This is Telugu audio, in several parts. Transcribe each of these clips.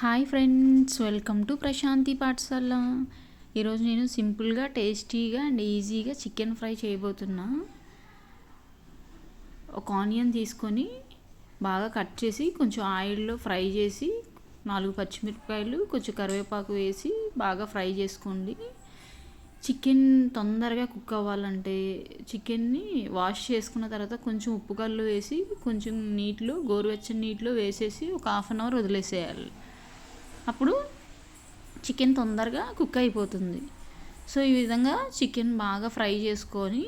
Hi friends, welcome to Prashanthi Pathashala. ఈరోజు నేను సింపుల్గా టేస్టీగా అండ్ ఈజీగా చికెన్ ఫ్రై చేయబోతున్నా. ఒక ఆనియన్ తీసుకొని బాగా కట్ చేసి కొంచెం ఆయిల్లో ఫ్రై చేసి 4 పచ్చిమిరపకాయలు కొంచెం కరివేపాకు వేసి బాగా ఫ్రై చేసుకోండి. చికెన్ తొందరగా కుక్ అవ్వాలంటే చికెన్ని వాష్ చేసుకున్న తర్వాత కొంచెం ఉప్పు కల్లు వేసి కొంచెం నీటిలో గోరువెచ్చని నీటిలో వేసేసి ఒక 1/2 అవర్ వదిలేసేయాలి. అప్పుడు చికెన్ తొందరగా కుక్ అయిపోతుంది. సో ఈ విధంగా చికెన్ బాగా ఫ్రై చేసుకొని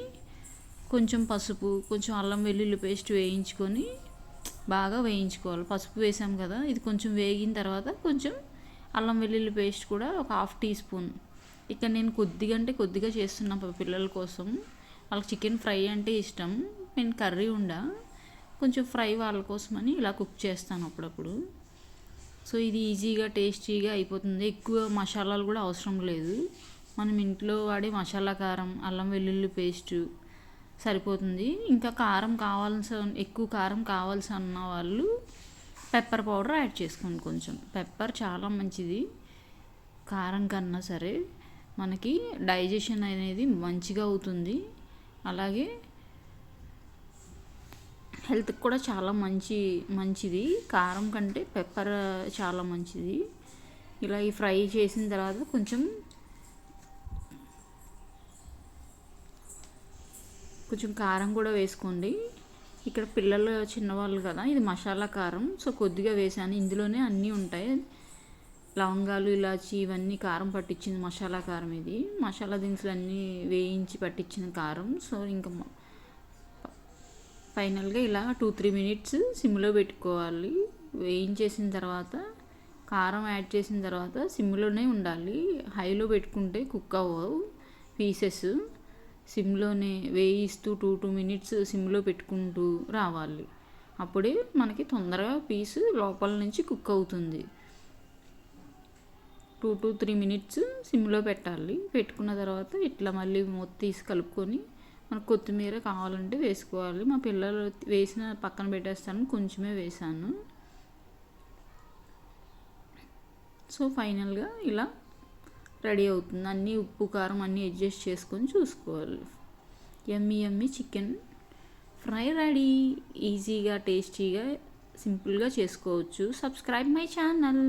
కొంచెం పసుపు, కొంచెం అల్లం వెల్లుల్లి పేస్ట్ వేయించుకొని బాగా వేయించుకోవాలి. పసుపు వేసాం కదా, ఇది కొంచెం వేగిన తర్వాత కొంచెం అల్లం వెల్లుల్లి పేస్ట్ కూడా ఒక 1/2 టీ స్పూన్. ఇక్కడ నేను కొద్దిగా చేస్తున్నా పిల్లల కోసం. వాళ్ళకి చికెన్ ఫ్రై అంటే ఇష్టం, నేను కర్రీ కొంచెం ఫ్రై వాళ్ళ కోసమని ఇలా కుక్ చేస్తాను అప్పుడప్పుడు. సో ఇది ఈజీగా టేస్టీగా అయిపోతుంది. ఎక్కువ మసాలాలు కూడా అవసరం లేదు. మనం ఇంట్లో వాడే మసాలా కారం, అల్లం వెల్లుల్లి పేస్టు సరిపోతుంది. ఇంకా ఎక్కువ కారం కావాల్సి అన్న వాళ్ళు పెప్పర్ పౌడర్ యాడ్ చేసుకోండి. కొంచెం పెప్పర్ చాలా మంచిది, కారం కన్నా సరే మనకి డైజెషన్ అనేది మంచిగా అవుతుంది. అలాగే హెల్త్కి కూడా చాలా మంచిది. కారం కంటే పెప్పర్ చాలా మంచిది. ఇలా ఈ ఫ్రై చేసిన తర్వాత కొంచెం కారం కూడా వేసుకోండి. ఇక్కడ పిల్లలు చిన్నవాళ్ళు కదా, ఇది మసాలా కారం, సో కొద్దిగా వేసాను. ఇందులోనే అన్నీ ఉంటాయి, లవంగాలు, ఇలాచి ఇవన్నీ కారం పట్టించింది మసాలా కారం. ఇది మసాలా దినుసులు అన్నీ వేయించి పట్టించిన కారం. సో ఇంకా ఫైనల్గా ఇలా 2-3 మినిట్స్ సిమ్లో పెట్టుకోవాలి. వేయించేసిన తర్వాత కారం యాడ్ చేసిన తర్వాత సిమ్లోనే ఉండాలి. హైలో పెట్టుకుంటే కుక్ అవ్వవు పీసెస్. సిమ్లోనే వేయిస్తూ 2 మినిట్స్ సిమ్లో పెట్టుకుంటూ రావాలి. అప్పుడే మనకి తొందరగా పీసు లోపల నుంచి కుక్ అవుతుంది. 2-3 మినిట్స్ సిమ్లో పెట్టాలి. పెట్టుకున్న తర్వాత ఇట్లా మళ్ళీ మూత తీసి కలుపుకొని మనకు కొత్తిమీర కావాలంటే వేసుకోవాలి. మా పిల్లలు వేసిన పక్కన పెట్టేస్తాను, కొంచెమే వేసాను. సో ఫైనల్గా ఇలా రెడీ అవుతుంది. అన్నీ ఉప్పు కారం అన్నీ అడ్జస్ట్ చేసుకొని చూసుకోవాలి. యమ్మీ చికెన్ ఫ్రై రెడీ. ఈజీగా టేస్టీగా సింపుల్గా చేసుకోవచ్చు. Subscribe my channel.